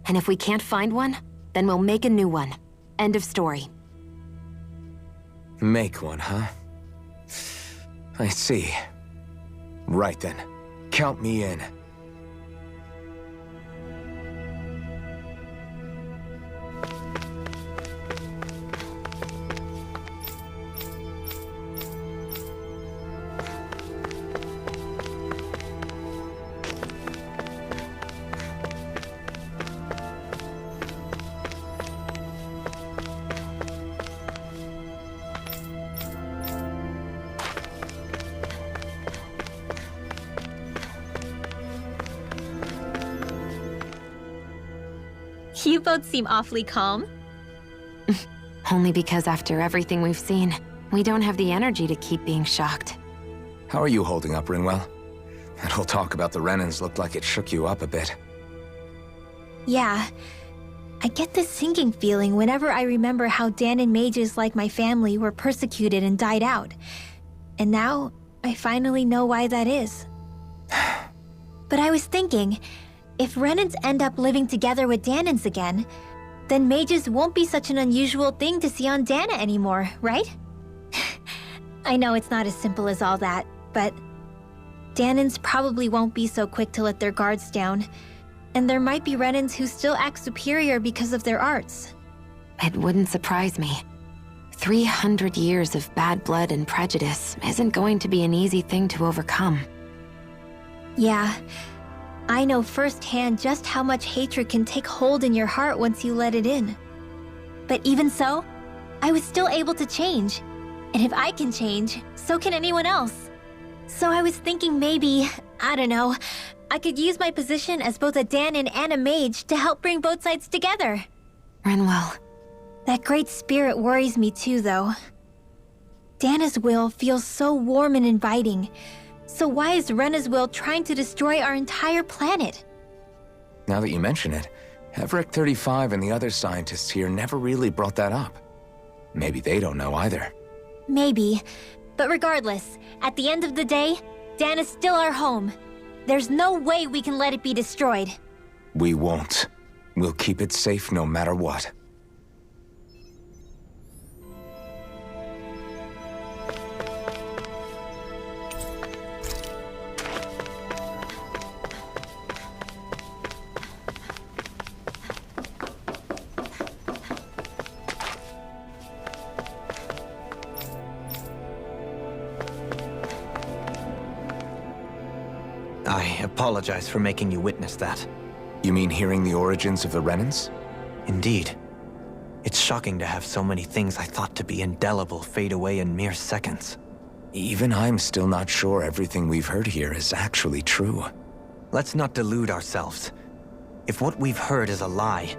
And if we can't find one, then we'll make a new one. End of story. Make one, huh? I see. Right then. Count me in. You both seem awfully calm. Only because after everything we've seen, we don't have the energy to keep being shocked. How are you holding up, Rinwell? That whole talk about the Renans looked like it shook you up a bit. Yeah. I get this sinking feeling whenever I remember how Danon mages like my family were persecuted and died out. And now, I finally know why that is. But I was thinking, if Renans end up living together with Danons again, then mages won't be such an unusual thing to see on Dana anymore, right? I know it's not as simple as all that, but Danons probably won't be so quick to let their guards down, and there might be Renans who still act superior because of their arts. It wouldn't surprise me. 300 years of bad blood and prejudice isn't going to be an easy thing to overcome. Yeah, I know firsthand just how much hatred can take hold in your heart once you let it in. But even so, I was still able to change. And if I can change, so can anyone else. So I was thinking maybe, I don't know, I could use my position as both a Danon and a mage to help bring both sides together. Rinwell. That great spirit worries me too, though. Dana's will feels so warm and inviting. So why is Rena's will trying to destroy our entire planet? Now that you mention it, Everett 35 and the other scientists here never really brought that up. Maybe they don't know either. Maybe. But regardless, at the end of the day, Dana's still our home. There's no way we can let it be destroyed. We won't. We'll keep it safe no matter what. I apologize for making you witness that. You mean hearing the origins of the Renans? Indeed. It's shocking to have so many things I thought to be indelible fade away in mere seconds. Even I'm still not sure everything we've heard here is actually true. Let's not delude ourselves. If what we've heard is a lie,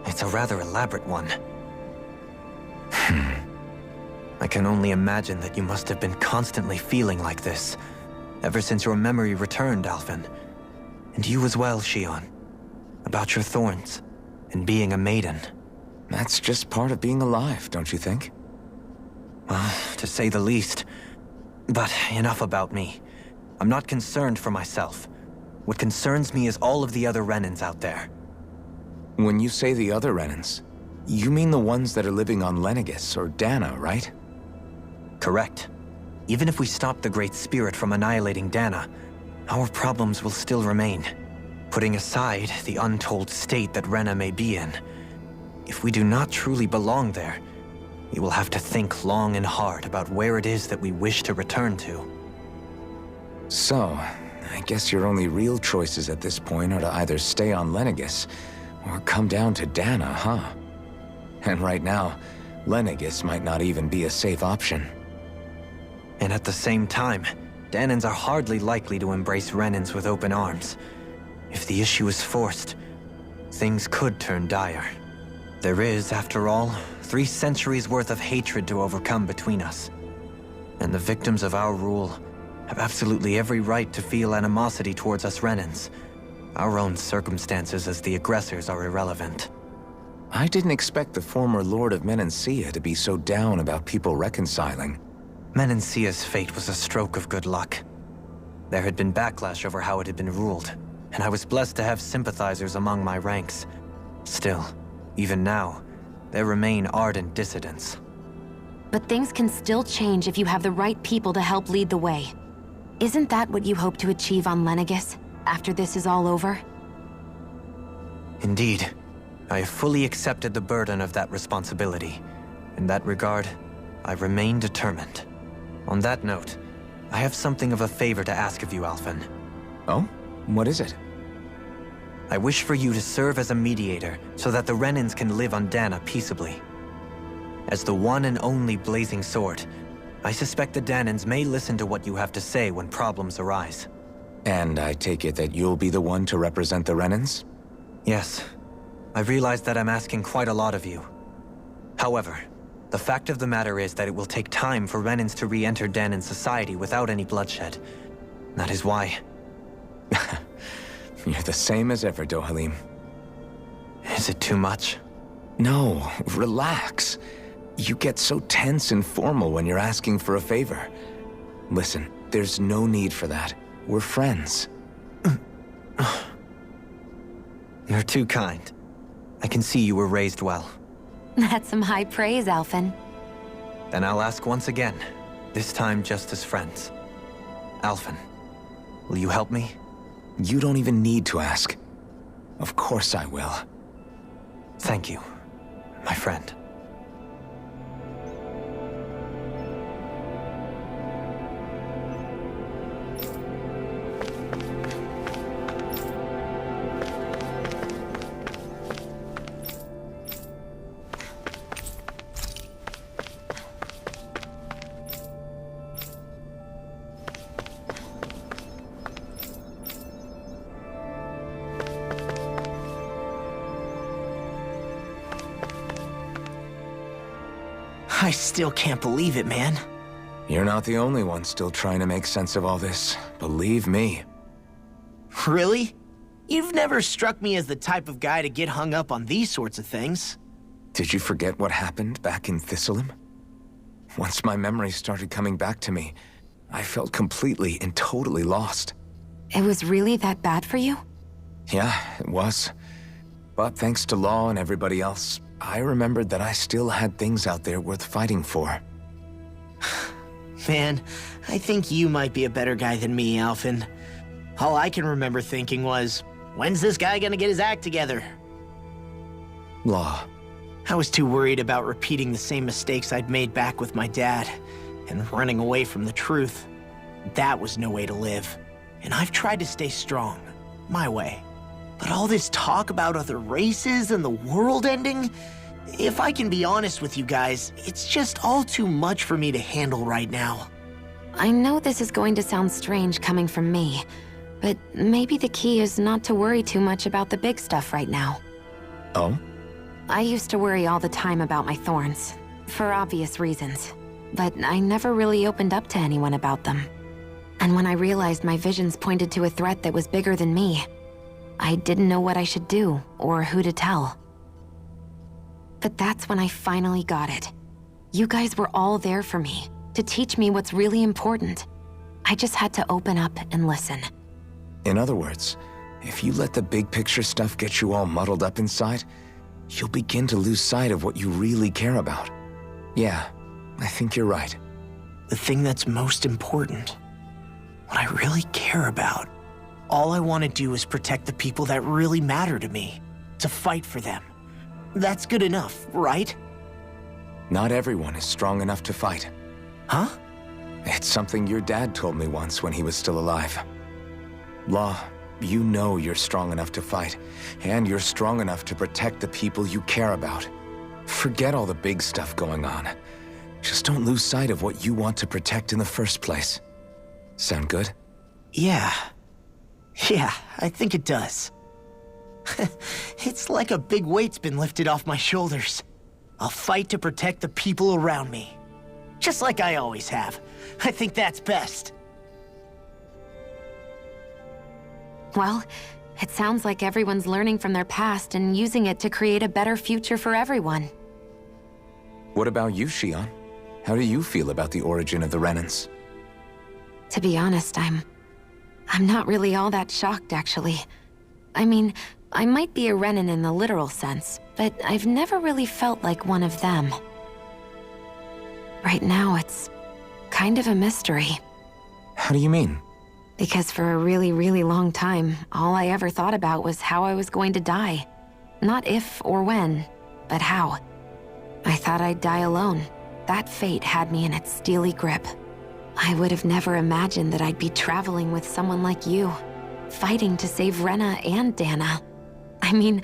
it's a rather elaborate one. I can only imagine that you must have been constantly feeling like this, ever since your memory returned, Alphen. And you as well, Shion. About your thorns, and being a maiden. That's just part of being alive, don't you think? Well, to say the least. But enough about me. I'm not concerned for myself. What concerns me is all of the other Renans out there. When you say the other Renans, you mean the ones that are living on Lenegis or Dana, right? Correct. Even if we stop the Great Spirit from annihilating Dana, our problems will still remain. Putting aside the untold state that Rena may be in, if we do not truly belong there, we will have to think long and hard about where it is that we wish to return to. So, I guess your only real choices at this point are to either stay on Lenegis or come down to Dana, huh? And right now, Lenegis might not even be a safe option. And at the same time, Danons are hardly likely to embrace Renans with open arms. If the issue is forced, things could turn dire. There is, after all, 3 centuries worth of hatred to overcome between us. And the victims of our rule have absolutely every right to feel animosity towards us Renans. Our own circumstances as the aggressors are irrelevant. I didn't expect the former Lord of Menancia to be so down about people reconciling. Menancia's fate was a stroke of good luck. There had been backlash over how it had been ruled, and I was blessed to have sympathizers among my ranks. Still, even now, there remain ardent dissidents. But things can still change if you have the right people to help lead the way. Isn't that what you hope to achieve on Lenegis, after this is all over? Indeed. I have fully accepted the burden of that responsibility. In that regard, I remain determined. On that note, I have something of a favor to ask of you, Alphen. Oh? What is it? I wish for you to serve as a mediator so that the Renans can live on Dana peaceably. As the one and only Blazing Sword, I suspect the Danons may listen to what you have to say when problems arise. And I take it that you'll be the one to represent the Renans? Yes. I realize that I'm asking quite a lot of you. However, the fact of the matter is that it will take time for Renans to re-enter Danan society without any bloodshed. That is why. You're the same as ever, Dohalim. Is it too much? No, relax. You get so tense and formal when you're asking for a favor. Listen, there's no need for that. We're friends. You're too kind. I can see you were raised well. That's some high praise, Alphen. Then I'll ask once again, this time just as friends. Alphen, will you help me? You don't even need to ask. Of course I will. Thank you, my friend. I still can't believe it, man. You're not the only one still trying to make sense of all this. Believe me. Really? You've never struck me as the type of guy to get hung up on these sorts of things. Did you forget what happened back in Thistleum? Once my memories started coming back to me, I felt completely and totally lost. It was really that bad for you? Yeah, it was. But thanks to Law and everybody else, I remembered that I still had things out there worth fighting for. Man, I think you might be a better guy than me, Alphen. All I can remember thinking was, when's this guy gonna get his act together? Law. I was too worried about repeating the same mistakes I'd made back with my dad, and running away from the truth. That was no way to live. And I've tried to stay strong, my way. But all this talk about other races and the world ending, if I can be honest with you guys, it's just all too much for me to handle right now. I know this is going to sound strange coming from me, but maybe the key is not to worry too much about the big stuff right now. Oh? I used to worry all the time about my thorns, for obvious reasons, but I never really opened up to anyone about them. And when I realized my visions pointed to a threat that was bigger than me, I didn't know what I should do or who to tell. But that's when I finally got it. You guys were all there for me, to teach me what's really important. I just had to open up and listen. In other words, if you let the big picture stuff get you all muddled up inside, you'll begin to lose sight of what you really care about. Yeah, I think you're right. The thing that's most important, what I really care about. All I want to do is protect the people that really matter to me, to fight for them. That's good enough, right? Not everyone is strong enough to fight. Huh? It's something your dad told me once when he was still alive. Law, you know you're strong enough to fight, and you're strong enough to protect the people you care about. Forget all the big stuff going on. Just don't lose sight of what you want to protect in the first place. Sound good? Yeah, I think it does. It's like a big weight's been lifted off my shoulders. I'll fight to protect the people around me. Just like I always have. I think that's best. Well, it sounds like everyone's learning from their past and using it to create a better future for everyone. What about you, Shion? How do you feel about the origin of the Renans? To be honest, I'm not really all that shocked, actually. I mean, I might be a Renan in the literal sense, but I've never really felt like one of them. Right now, it's kind of a mystery. How do you mean? Because for a really, really long time, all I ever thought about was how I was going to die. Not if or when, but how. I thought I'd die alone. That fate had me in its steely grip. I would have never imagined that I'd be traveling with someone like you, fighting to save Rena and Dana. I mean,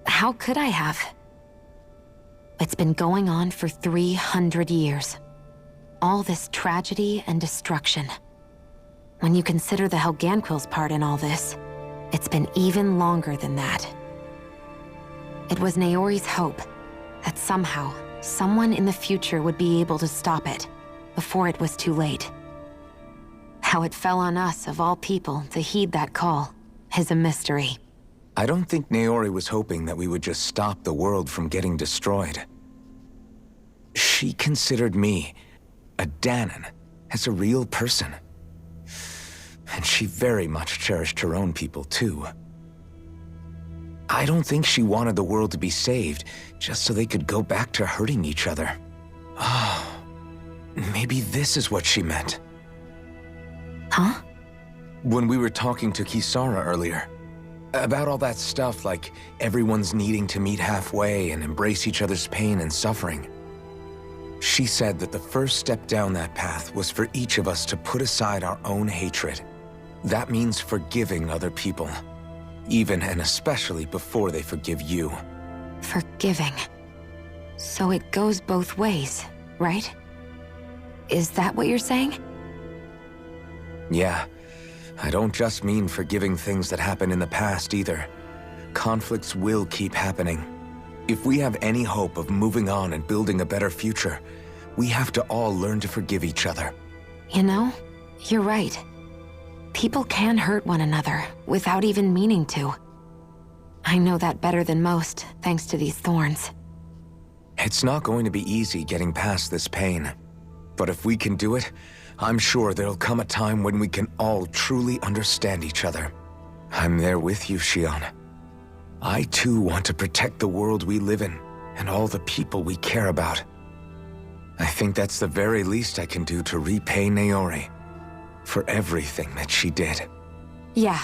how could I have? It's been going on for 300 years. All this tragedy and destruction. When you consider the Helganquil's part in all this, it's been even longer than that. It was Naori's hope that somehow, someone in the future would be able to stop it before it was too late. How it fell on us, of all people, to heed that call is a mystery. I don't think Naori was hoping that we would just stop the world from getting destroyed. She considered me, a Danon, as a real person. And she very much cherished her own people, too. I don't think she wanted the world to be saved, just so they could go back to hurting each other. Oh, maybe this is what she meant. Huh? When we were talking to Kisara earlier, about all that stuff like everyone's needing to meet halfway and embrace each other's pain and suffering. She said that the first step down that path was for each of us to put aside our own hatred. That means forgiving other people, even and especially before they forgive you. Forgiving. So it goes both ways, right? Is that what you're saying? Yeah. I don't just mean forgiving things that happened in the past either. Conflicts will keep happening. If we have any hope of moving on and building a better future, we have to all learn to forgive each other. You know, you're right. People can hurt one another without even meaning to. I know that better than most, thanks to these thorns. It's not going to be easy getting past this pain. But if we can do it, I'm sure there'll come a time when we can all truly understand each other. I'm there with you, Shion. I too want to protect the world we live in, and all the people we care about. I think that's the very least I can do to repay Naori for everything that she did. Yeah.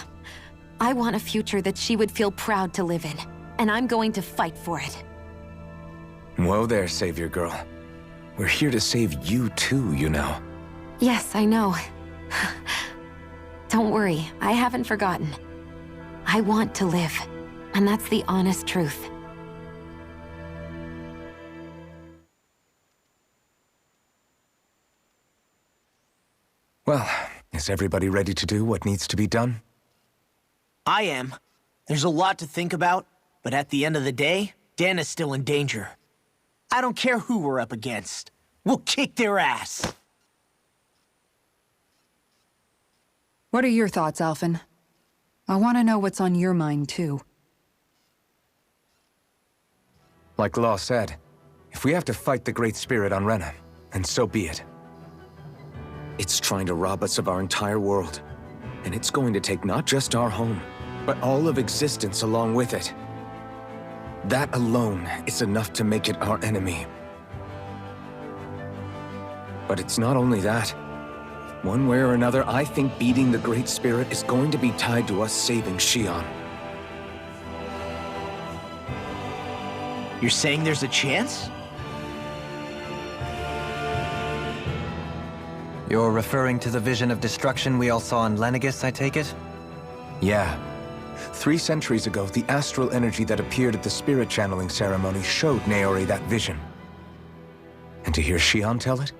I want a future that she would feel proud to live in, and I'm going to fight for it. Whoa there, Savior Girl. We're here to save you too, you know. Yes, I know. Don't worry, I haven't forgotten. I want to live, and that's the honest truth. Well, is everybody ready to do what needs to be done? I am. There's a lot to think about, but at the end of the day, Dana's still in danger. I don't care who we're up against. We'll kick their ass. What are your thoughts, Alphen? I want to know what's on your mind, too. Like Law said, if we have to fight the Great Spirit on Rena, then so be it. It's trying to rob us of our entire world. And it's going to take not just our home, but all of existence along with it. That alone is enough to make it our enemy. But it's not only that. One way or another, I think beating the Great Spirit is going to be tied to us saving Shion. You're saying there's a chance? You're referring to the vision of destruction we all saw in Lenegis, I take it? Yeah. 3 centuries ago, the astral energy that appeared at the spirit channeling ceremony showed Naori that vision. And to hear Shion tell it,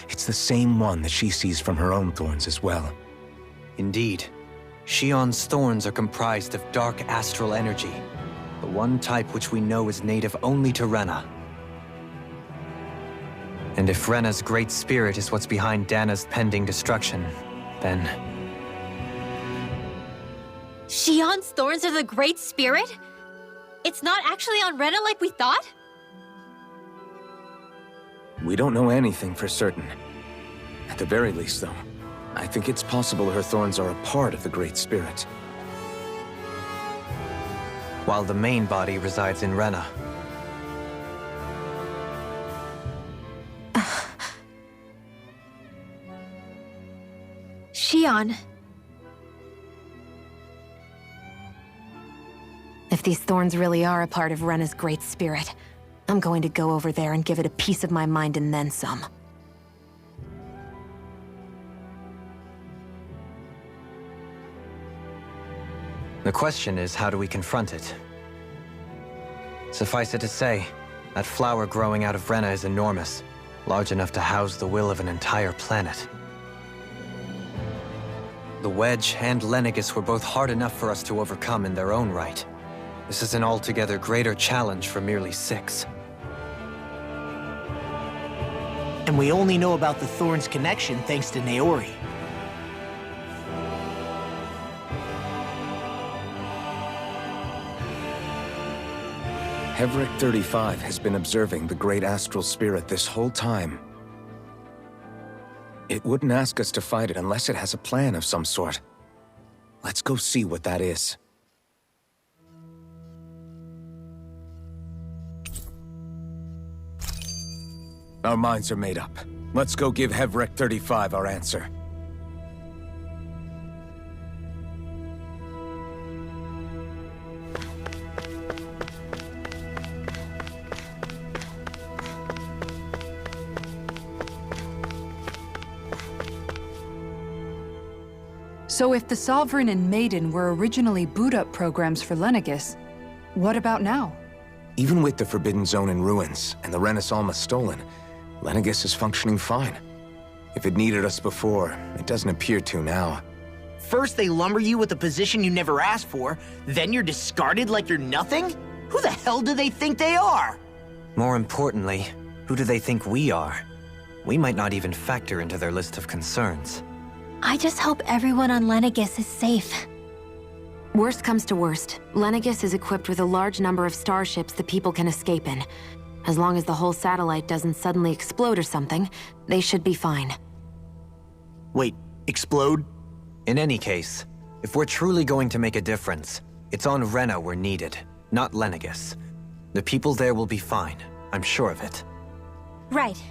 it's the same one that she sees from her own thorns as well. Indeed. Shion's thorns are comprised of dark astral energy, the one type which we know is native only to Rena. And if Rena's great spirit is what's behind Dana's pending destruction, then... Shion's thorns are the Great Spirit? It's not actually on Rena like we thought? We don't know anything for certain. At the very least, though, I think it's possible her thorns are a part of the Great Spirit. While the main body resides in Rena. Shion. If these thorns really are a part of Rena's great spirit, I'm going to go over there and give it a piece of my mind and then some. The question is, how do we confront it? Suffice it to say, that flower growing out of Rena is enormous, large enough to house the will of an entire planet. The Wedge and Lenegis were both hard enough for us to overcome in their own right. This is an altogether greater challenge for merely 6. And we only know about the Thorns connection thanks to Naori. Hevric 35 has been observing the great astral spirit this whole time. It wouldn't ask us to fight it unless it has a plan of some sort. Let's go see what that is. Our minds are made up. Let's go give Hevric 35 our answer. So if the Sovereign and Maiden were originally boot-up programs for Lenegis, what about now? Even with the Forbidden Zone in ruins and the Renaissance stolen, Lenegis is functioning fine. If it needed us before, it doesn't appear to now. First they lumber you with a position you never asked for, then you're discarded like you're nothing? Who the hell do they think they are? More importantly, who do they think we are? We might not even factor into their list of concerns. I just hope everyone on Lenegis is safe. Worst comes to worst, Lenegis is equipped with a large number of starships the people can escape in. As long as the whole satellite doesn't suddenly explode or something, they should be fine. Wait, explode? In any case, if we're truly going to make a difference, it's on Rena we're needed, not Lenegis. The people there will be fine, I'm sure of it. Right.